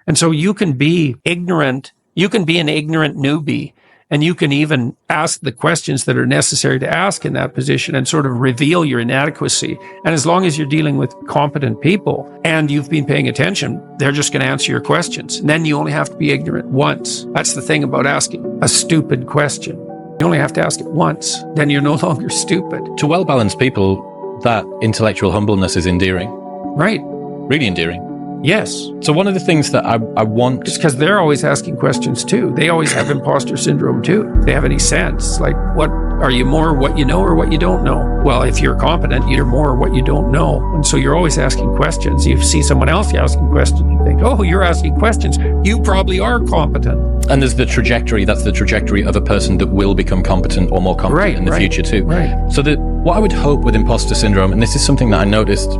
And so you can be ignorant. You can be an ignorant newbie, and you can even ask the questions that are necessary to ask in that position and sort of reveal your inadequacy. And as long as you're dealing with competent people and you've been paying attention, they're just going to answer your questions. And then you only have to be ignorant once. That's the thing about asking a stupid question. You only have to ask it once. Then you're no longer stupid. To well-balanced people, that intellectual humbleness is endearing. Right. Really endearing. Yes. So one of the things that I want... It's because they're always asking questions too. They always have imposter syndrome too. They have any sense. Like, what are you more what you know or what you don't know? Well, if you're competent, you're more what you don't know. And so you're always asking questions. You see someone else asking questions, you think, oh, you're asking questions. You probably are competent. And there's the trajectory. That's the trajectory of a person that will become competent or more competent in the future too. Right. So what I would hope with imposter syndrome, and this is something that I noticed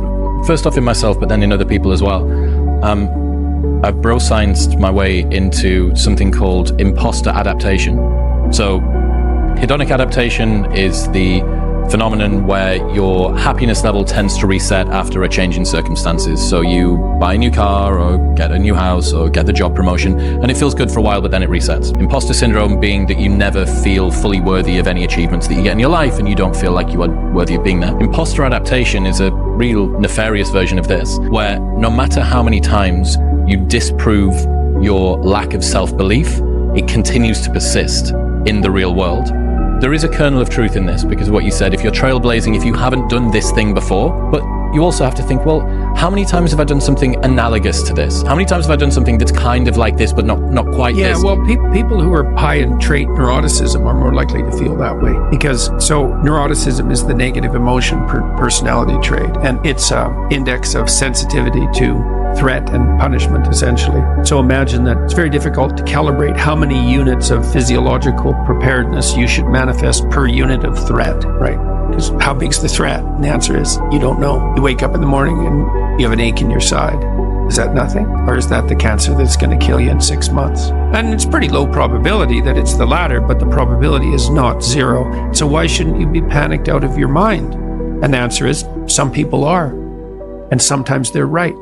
first off in myself, but then in other people as well. I've bro-scienced my way into something called imposter adaptation. So hedonic adaptation is the phenomenon where your happiness level tends to reset after a change in circumstances. So you buy a new car or get a new house or get the job promotion, and it feels good for a while, but then it resets. Imposter syndrome being that you never feel fully worthy of any achievements that you get in your life, and you don't feel like you are worthy of being there. Imposter adaptation is a real nefarious version of this, where no matter how many times you disprove your lack of self-belief, it continues to persist in the real world. There is a kernel of truth in this, because of what you said, if you're trailblazing, if you haven't done this thing before, but you also have to think, well, how many times have I done something analogous to this? How many times have I done something that's kind of like this, but not quite this? Yeah, well, people who are high in trait neuroticism are more likely to feel that way, because neuroticism is the negative emotion personality trait, and it's an index of sensitivity to threat and punishment, essentially. So imagine that it's very difficult to calibrate how many units of physiological preparedness you should manifest per unit of threat, right? Because how big's the threat? And the answer is, you don't know. You wake up in the morning and you have an ache in your side. Is that nothing? Or is that the cancer that's going to kill you in 6 months? And it's pretty low probability that it's the latter, but the probability is not zero. So why shouldn't you be panicked out of your mind? And the answer is, some people are. And sometimes they're right.